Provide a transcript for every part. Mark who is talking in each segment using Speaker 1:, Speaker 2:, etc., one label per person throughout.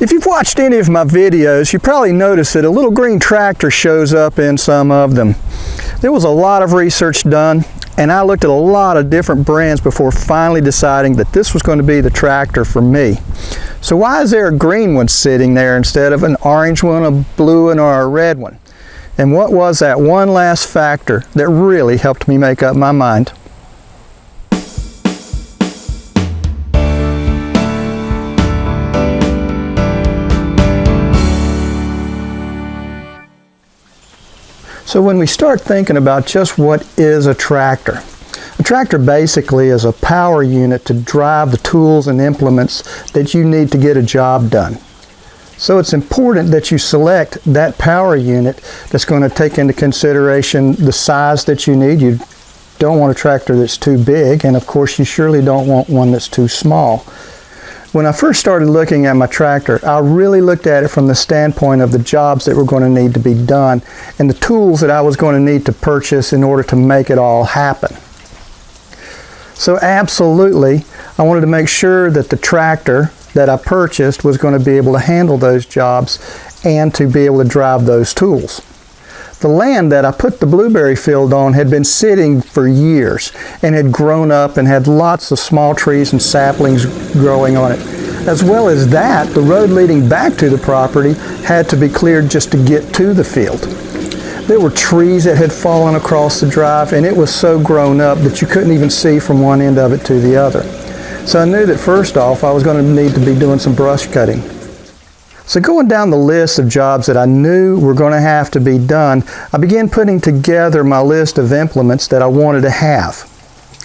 Speaker 1: If you've watched any of my videos, you probably noticed that a little green tractor shows up in some of them. There was a lot of research done, and I looked at a lot of different brands before finally deciding that this was going to be the tractor for me. So why is there a green one sitting there instead of an orange one, a blue one, or a red one? And what was that one last factor that really helped me make up my mind? So when we start thinking about just what is a tractor basically is a power unit to drive the tools and implements that you need to get a job done. So it's important that you select that power unit that's going to take into consideration the size that you need. You don't want a tractor that's too big, and of course you surely don't want one that's too small. When I first started looking at my tractor, I really looked at it from the standpoint of the jobs that were going to need to be done and the tools that I was going to need to purchase in order to make it all happen. So absolutely, I wanted to make sure that the tractor that I purchased was going to be able to handle those jobs and to be able to drive those tools. The land that I put the blueberry field on had been sitting for years and had grown up and had lots of small trees and saplings growing on it. As well as that, the road leading back to the property had to be cleared just to get to the field. There were trees that had fallen across the drive, and it was so grown up that you couldn't even see from one end of it to the other. So I knew that first off I was going to need to be doing some brush cutting. So going down the list of jobs that I knew were going to have to be done, I began putting together my list of implements that I wanted to have.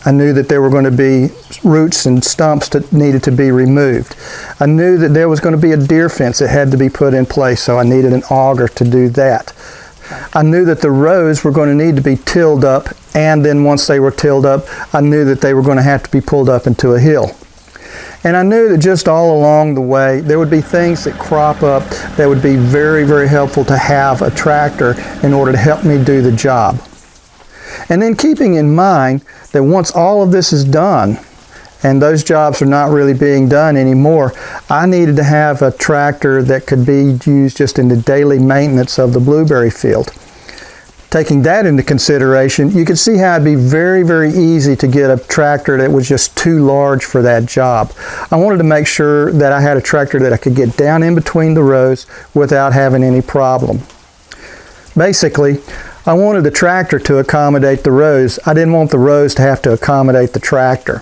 Speaker 1: I knew that there were going to be roots and stumps that needed to be removed. I knew that there was going to be a deer fence that had to be put in place, so I needed an auger to do that. I knew that the rows were going to need to be tilled up, and then once they were tilled up, I knew that they were going to have to be pulled up into a hill. And I knew that just all along the way, there would be things that crop up that would be very, very helpful to have a tractor in order to help me do the job. And then keeping in mind that once all of this is done, and those jobs are not really being done anymore, I needed to have a tractor that could be used just in the daily maintenance of the blueberry field. Taking that into consideration, you can see how it'd be very, very easy to get a tractor that was just too large for that job. I wanted to make sure that I had a tractor that I could get down in between the rows without having any problem. Basically, I wanted the tractor to accommodate the rows. I didn't want the rows to have to accommodate the tractor.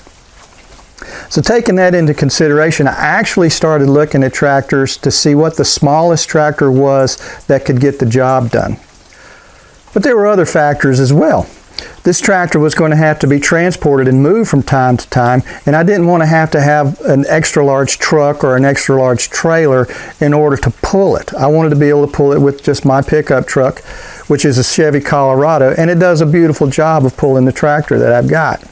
Speaker 1: So taking that into consideration, I actually started looking at tractors to see what the smallest tractor was that could get the job done. But there were other factors as well. This tractor was going to have to be transported and moved from time to time, and I didn't want to have an extra large truck or an extra large trailer in order to pull it. I wanted to be able to pull it with just my pickup truck, which is a Chevy Colorado, and it does a beautiful job of pulling the tractor that I've got.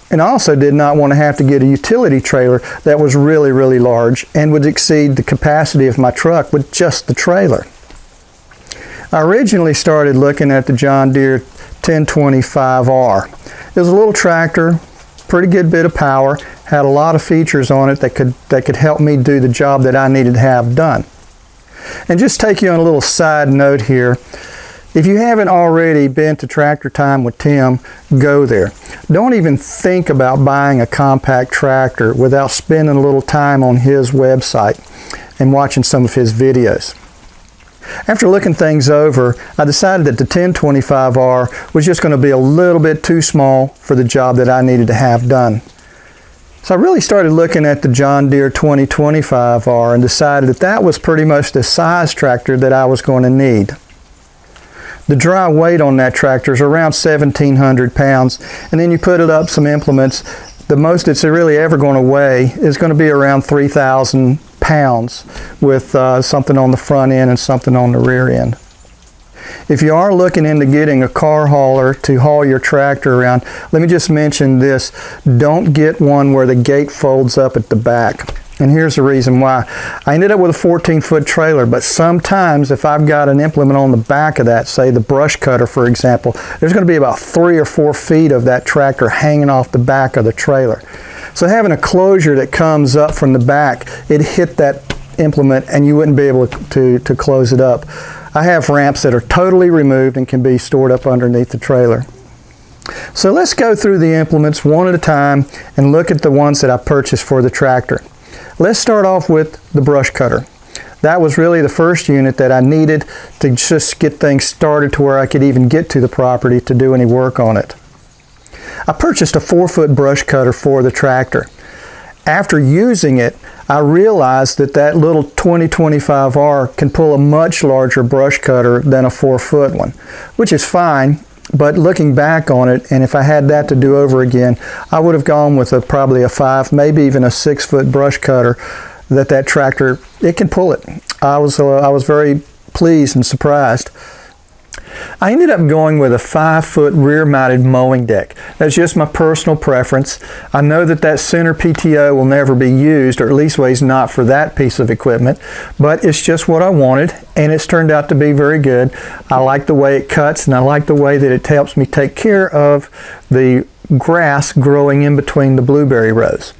Speaker 1: And I also did not want to have to get a utility trailer that was really, really large and would exceed the capacity of my truck with just the trailer. I originally started looking at the John Deere 1025R. It was a little tractor, pretty good bit of power, had a lot of features on it that could help me do the job that I needed to have done. And just take you on a little side note here. If you haven't already been to Tractor Time with Tim, go there. Don't even think about buying a compact tractor without spending a little time on his website and watching some of his videos. After looking things over, I decided that the 1025R was just going to be a little bit too small for the job that I needed to have done. So I really started looking at the John Deere 2025R and decided that that was pretty much the size tractor that I was going to need. The dry weight on that tractor is around 1,700 pounds, and then you put it up some implements. The most it's really ever going to weigh is going to be around 3,000 pounds with something on the front end and something on the rear end. If you are looking into getting a car hauler to haul your tractor around, let me just mention this. Don't get one where the gate folds up at the back. And here's the reason why. I ended up with a 14-foot trailer, but sometimes if I've got an implement on the back of that, say the brush cutter for example, there's going to be about 3 or 4 feet of that tractor hanging off the back of the trailer. So having a closure that comes up from the back, it hit that implement and you wouldn't be able to close it up. I have ramps that are totally removed and can be stored up underneath the trailer. So let's go through the implements one at a time and look at the ones that I purchased for the tractor. Let's start off with the brush cutter. That was really the first unit that I needed to just get things started to where I could even get to the property to do any work on it. I purchased a 4-foot brush cutter for the tractor. After using it, I realized that that little 2025R can pull a much larger brush cutter than a 4-foot one, which is fine, but looking back on it, and if I had that to do over again, I would have gone with probably a 5, maybe even a 6-foot brush cutter that tractor, it can pull it. I was very pleased and surprised. I ended up going with a 5-foot rear-mounted mowing deck. That's just my personal preference. I know that center PTO will never be used, or at least ways not for that piece of equipment, but it's just what I wanted, and it's turned out to be very good. I like the way it cuts, and I like the way that it helps me take care of the grass growing in between the blueberry rows.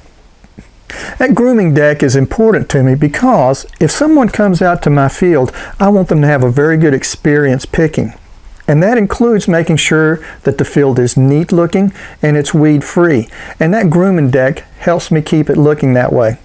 Speaker 1: That grooming deck is important to me because if someone comes out to my field, I want them to have a very good experience picking. And that includes making sure that the field is neat looking and it's weed free. And that grooming deck helps me keep it looking that way.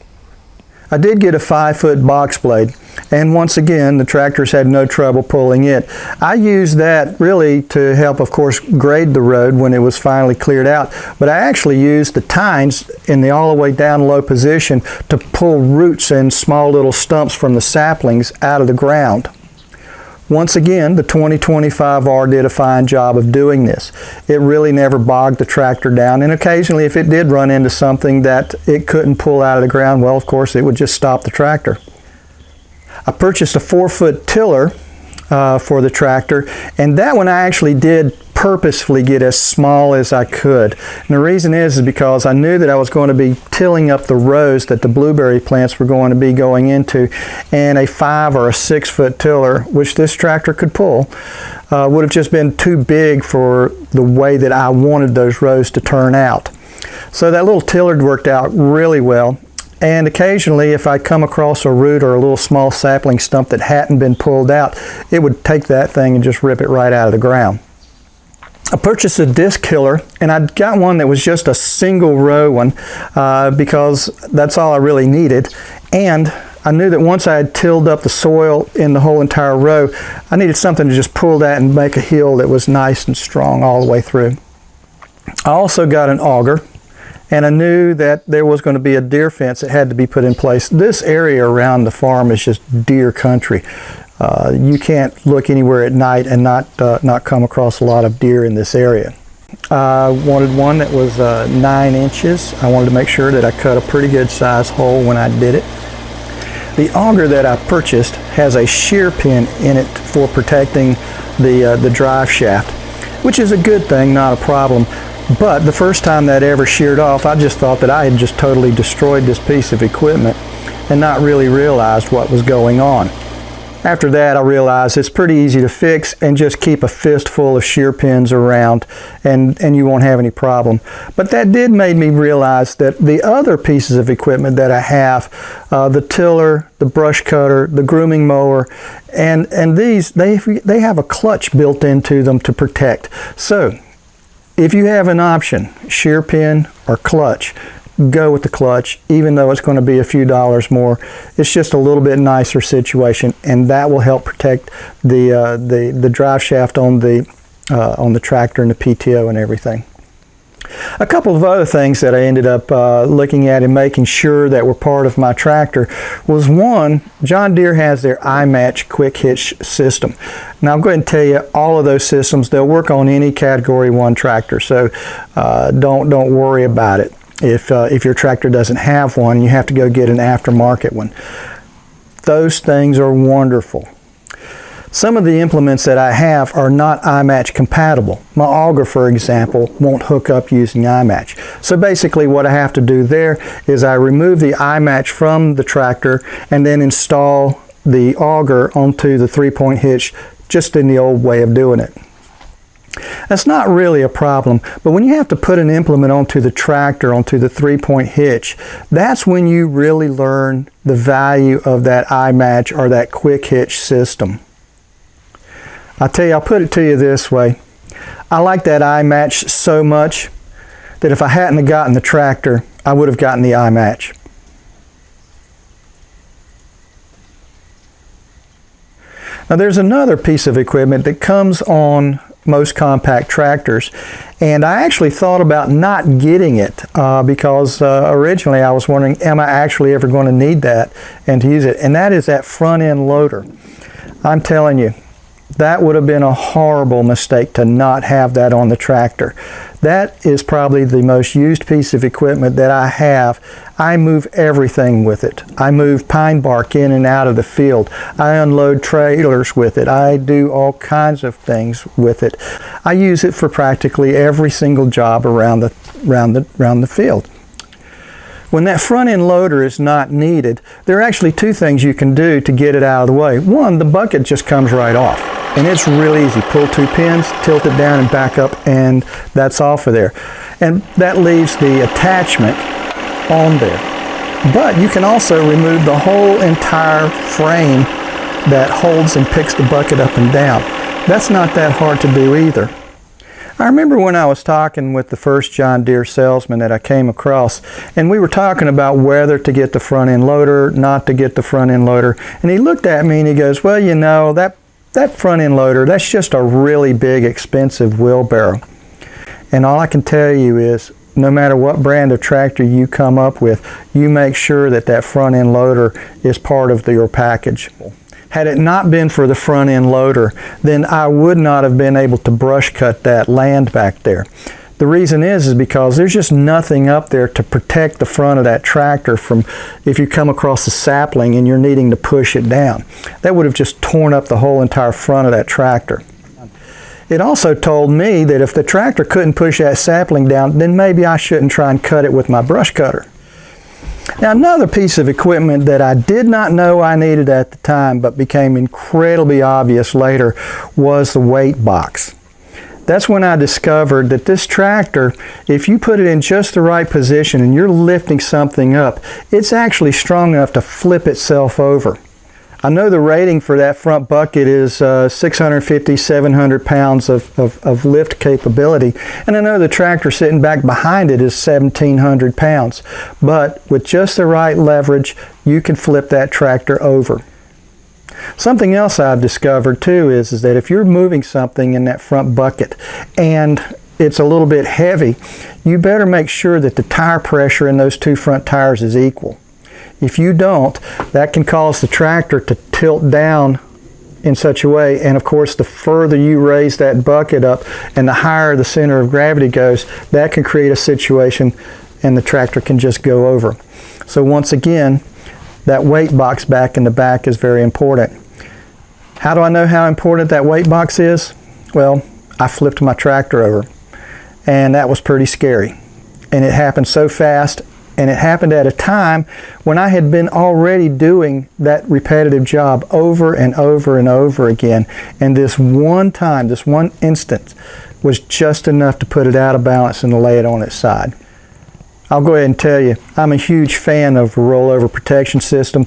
Speaker 1: I did get a 5-foot box blade, and once again the tractors had no trouble pulling it. I used that really to help, of course, grade the road when it was finally cleared out, but I actually used the tines in the all the way down low position to pull roots and small little stumps from the saplings out of the ground. Once again, the 2025R did a fine job of doing this. It really never bogged the tractor down, and occasionally if it did run into something that it couldn't pull out of the ground, well, of course, it would just stop the tractor. I purchased a 4-foot tiller for the tractor, and that one I actually did purposefully get as small as I could. And the reason is because I knew that I was going to be tilling up the rows that the blueberry plants were going to be going into, and a 5 or a 6-foot tiller, which this tractor could pull, would have just been too big for the way that I wanted those rows to turn out. So that little tiller worked out really well. And occasionally, if I come across a root or a little small sapling stump that hadn't been pulled out, it would take that thing and just rip it right out of the ground. I purchased a disc tiller, and I got one that was just a single row one because that's all I really needed. And I knew that once I had tilled up the soil in the whole entire row, I needed something to just pull that and make a hill that was nice and strong all the way through. I also got an auger, and I knew that there was going to be a deer fence that had to be put in place. This area around the farm is just deer country. You can't look anywhere at night and not come across a lot of deer in this area. I wanted one that was 9 inches. I wanted to make sure that I cut a pretty good size hole when I did it. The auger that I purchased has a shear pin in it for protecting the drive shaft, which is a good thing, not a problem. But the first time that ever sheared off, I just thought that I had just totally destroyed this piece of equipment and not really realized what was going on. After that, I realized it's pretty easy to fix and just keep a fistful of shear pins around and you won't have any problem. But that did make me realize that the other pieces of equipment that I have, the tiller, the brush cutter, the grooming mower, and these, they have a clutch built into them to protect. So if you have an option, shear pin or clutch, go with the clutch, even though it's going to be a few dollars more. It's just a little bit nicer situation, and that will help protect the drive shaft on the tractor and the PTO and everything. A couple of other things that I ended up looking at and making sure that were part of my tractor was, one, John Deere has their EyeMatch quick hitch system. Now I'm going to tell you, all of those systems, they'll work on any Category 1 tractor, so don't worry about it. If your tractor doesn't have one, you have to go get an aftermarket one. Those things are wonderful. Some of the implements that I have are not EyeMatch compatible. My auger, for example, won't hook up using EyeMatch. So basically what I have to do there is I remove the EyeMatch from the tractor and then install the auger onto the 3-point hitch just in the old way of doing it. That's not really a problem, but when you have to put an implement onto the tractor, onto the 3-point hitch, that's when you really learn the value of that EyeMatch or that quick hitch system. I'll tell you, I'll put it to you this way. I like that EyeMatch so much that if I hadn't have gotten the tractor, I would have gotten the EyeMatch. Now there's another piece of equipment that comes on most compact tractors, and I actually thought about not getting it because originally I was wondering, am I actually ever going to need that and to use it? And that is that front end loader. I'm telling you, that would have been a horrible mistake to not have that on the tractor. That is probably the most used piece of equipment that I have. I move everything with it. I move pine bark in and out of the field. I unload trailers with it. I do all kinds of things with it. I use it for practically every single job around the field. When that front end loader is not needed, there are actually two things you can do to get it out of the way. One, the bucket just comes right off, and it's real easy. Pull two pins, tilt it down and back up, and that's off of there. And that leaves the attachment on there. But you can also remove the whole entire frame that holds and picks the bucket up and down. That's not that hard to do either. I remember when I was talking with the first John Deere salesman that I came across, and we were talking about whether to get the front end loader, not to get the front end loader, and he looked at me and he goes, well, you know, that front end loader, that's just a really big expensive wheelbarrow. And all I can tell you is, no matter what brand of tractor you come up with, you make sure that that front end loader is part of your package. Had it not been for the front end loader, then I would not have been able to brush cut that land back there. The reason is because there's just nothing up there to protect the front of that tractor from if you come across a sapling and you're needing to push it down. That would have just torn up the whole entire front of that tractor. It also told me that if the tractor couldn't push that sapling down, then maybe I shouldn't try and cut it with my brush cutter. Now, another piece of equipment that I did not know I needed at the time but became incredibly obvious later was the weight box. That's when I discovered that this tractor, if you put it in just the right position and you're lifting something up, it's actually strong enough to flip itself over. I know the rating for that front bucket is 650, 700 pounds of lift capability, and I know the tractor sitting back behind it is 1,700 pounds. But with just the right leverage, you can flip that tractor over. Something else I've discovered too is that if you're moving something in that front bucket and it's a little bit heavy, you better make sure that the tire pressure in those two front tires is equal. If you don't, that can cause the tractor to tilt down in such a way, and of course the further you raise that bucket up and the higher the center of gravity goes, that can create a situation and the tractor can just go over. So once again, that weight box back in the back is very important. How do I know how important that weight box is? Well, I flipped my tractor over, and that was pretty scary. And it happened so fast, and it happened at a time when I had been already doing that repetitive job over and over and over again. And this one time, this one instant, was just enough to put it out of balance and to lay it on its side. I'll go ahead and tell you, I'm a huge fan of a rollover protection system,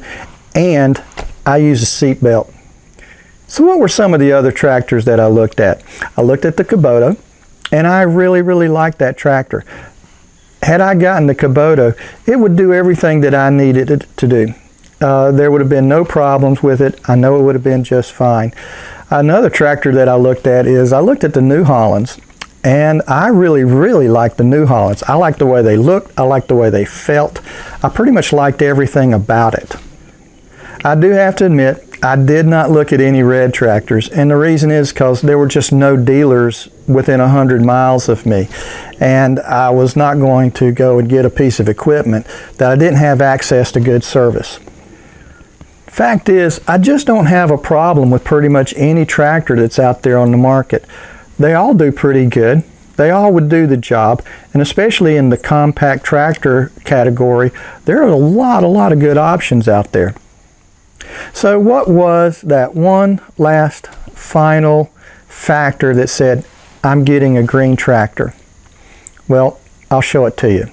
Speaker 1: and I use a seat belt. So what were some of the other tractors that I looked at? I looked at the Kubota, and I really liked that tractor. Had I gotten the Kubota, it would do everything that I needed it to do. There would have been no problems with it. I know it would have been just fine. Another tractor that I looked at is, I looked at the New Hollands, and I really liked the New Hollands. I liked the way they looked. I liked the way they felt. I pretty much liked everything about it. I do have to admit, I did not look at any red tractors, and the reason is because there were just no dealers within 100 miles of me, and I was not going to go and get a piece of equipment that I didn't have access to good service. Fact is, I just don't have a problem with pretty much any tractor that's out there on the market. They all do pretty good. They all would do the job, and especially in the compact tractor category, there are a lot of good options out there. So what was that one last final factor that said, I'm getting a green tractor. Well, I'll show it to you.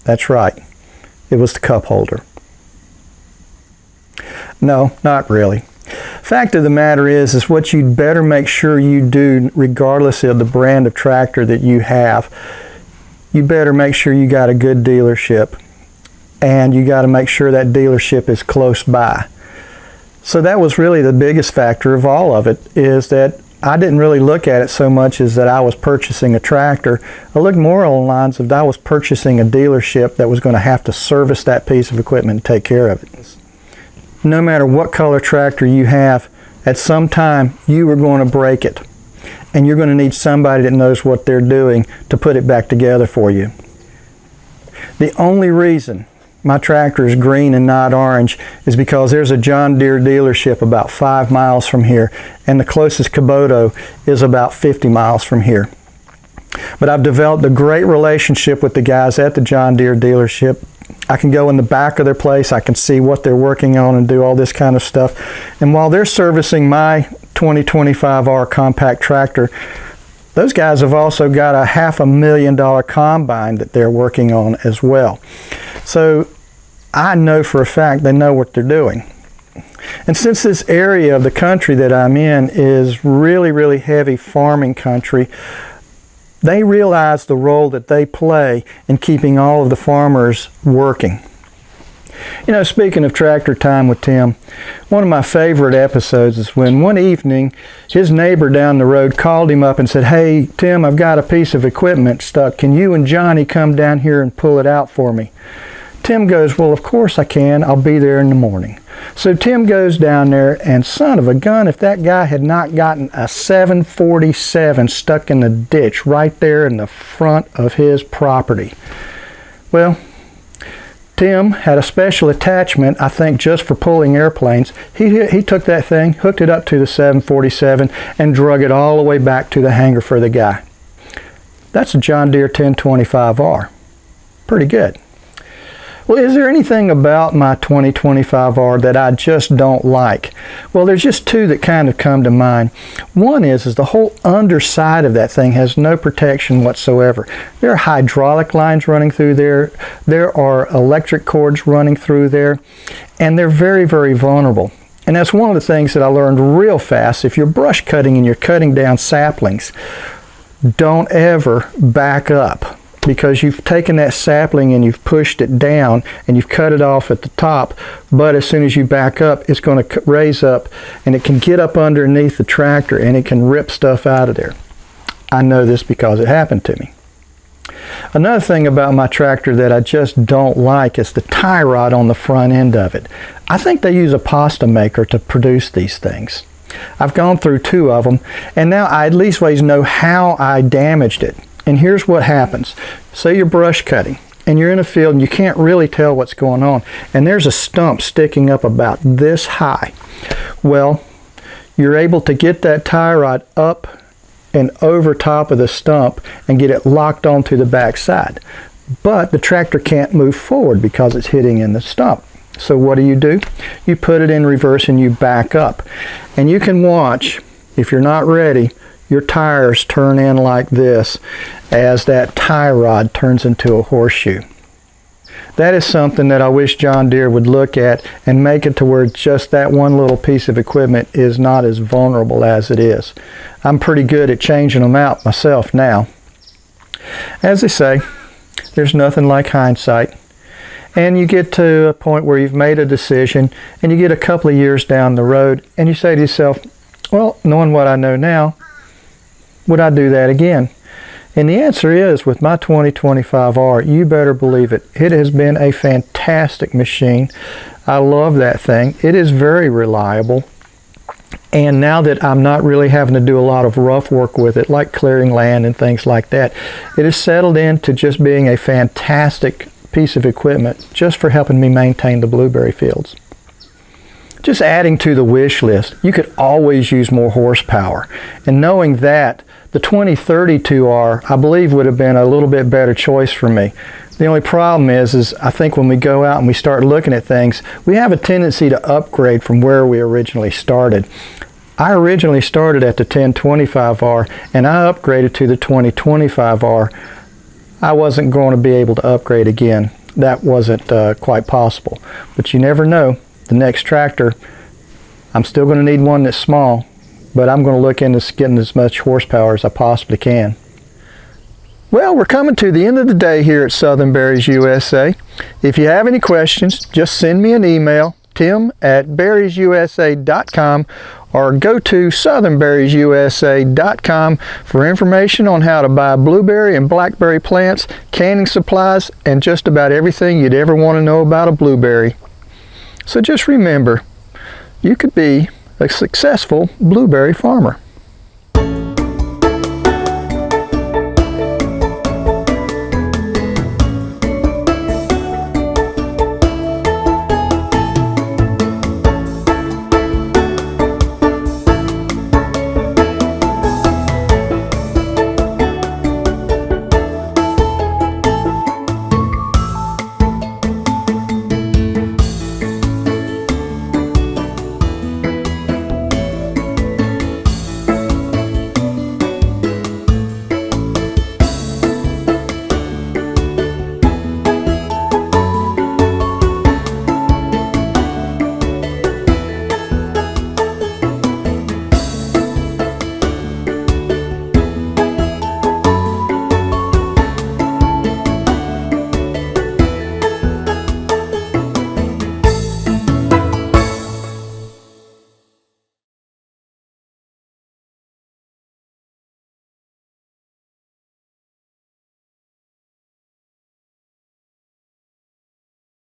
Speaker 1: That's right. It was the cup holder. No, not really. Fact of the matter is what you'd better make sure you do, regardless of the brand of tractor that you have, you better make sure you got a good dealership, and you got to make sure that dealership is close by. So that was really the biggest factor of all of it, is that I didn't really look at it so much as that I was purchasing a tractor. I looked more along the lines of that I was purchasing a dealership that was going to have to service that piece of equipment and take care of it. No matter what color tractor you have, at some time you are going to break it. And you're going to need somebody that knows what they're doing to put it back together for you. The only reason my tractor is green and not orange is because there's a John Deere dealership about 5 miles from here, and the closest Kubota is about 50 miles from here. But I've developed a great relationship with the guys at the John Deere dealership. I can go in the back of their place, I can see what they're working on and do all this kind of stuff. And while they're servicing my 2025R compact tractor, those guys have also got a $500,000 combine that they're working on as well. So I know for a fact they know what they're doing. And since this area of the country that I'm in is really heavy farming country, they realize the role that they play in keeping all of the farmers working. You know, speaking of tractor time with Tim, one of my favorite episodes is when one evening his neighbor down the road called him up and said, "Hey Tim, I've got a piece of equipment stuck. Can you and Johnny come down here and pull it out for me?" Tim goes, "Well, of course I can. I'll be there in the morning." So Tim goes down there, and son of a gun, if that guy had not gotten a 747 stuck in the ditch right there in the front of his property. Well, Tim had a special attachment, I think, just for pulling airplanes. He took that thing, hooked it up to the 747, and drug it all the way back to the hangar for the guy. That's a John Deere 1025R. Pretty good. Well, is there anything about my 2025R that I just don't like? Well, there's just two that kind of come to mind. One is the whole underside of that thing has no protection whatsoever. There are hydraulic lines running through there. There are electric cords running through there. And they're very vulnerable. And that's one of the things that I learned real fast. If you're brush cutting and you're cutting down saplings, don't ever back up, because you've taken that sapling and you've pushed it down and you've cut it off at the top, but as soon as you back up, it's going to raise up and it can get up underneath the tractor and it can rip stuff out of there. I know this because it happened to me. Another thing about my tractor that I just don't like is the tie rod on the front end of it. I think they use a pasta maker to produce these things. I've gone through 2 of them, and now I at least ways know how I damaged it. And here's what happens. Say you're brush cutting and you're in a field and you can't really tell what's going on, and there's a stump sticking up about this high. Well, you're able to get that tie rod up and over top of the stump and get it locked onto the back side. But the tractor can't move forward because it's hitting in the stump. So what do? You put it in reverse and you back up. And you can watch, if you're not ready, your tires turn in like this as that tie rod turns into a horseshoe. That is something that I wish John Deere would look at and make it to where just that one little piece of equipment is not as vulnerable as it is. I'm pretty good at changing them out myself now. As they say, there's nothing like hindsight. And you get to a point where you've made a decision and you get a couple of years down the road and you say to yourself, well, knowing what I know now, would I do that again? And the answer is, with my 2025R, you better believe it. It has been a fantastic machine. I love that thing. It is very reliable. And now that I'm not really having to do a lot of rough work with it, like clearing land and things like that, it has settled into just being a fantastic piece of equipment just for helping me maintain the blueberry fields. Just adding to the wish list, you could always use more horsepower. And knowing that, the 2032R, I believe, would have been a little bit better choice for me. The only problem is I think when we go out and we start looking at things, we have a tendency to upgrade from where we originally started. I originally started at the 1025R and I upgraded to the 2025R. I wasn't going to be able to upgrade again. That wasn't quite possible. But you never know. The next tractor, I'm still going to need one that's small, but I'm going to look into getting as much horsepower as I possibly can. Well, we're coming to the end of the day here at Southern Berries USA. If you have any questions, just send me an email, tim@berriesusa.com, or go to southernberriesusa.com for information on how to buy blueberry and blackberry plants, canning supplies, and just about everything you'd ever want to know about a blueberry. So just remember, you could be a successful blueberry farmer.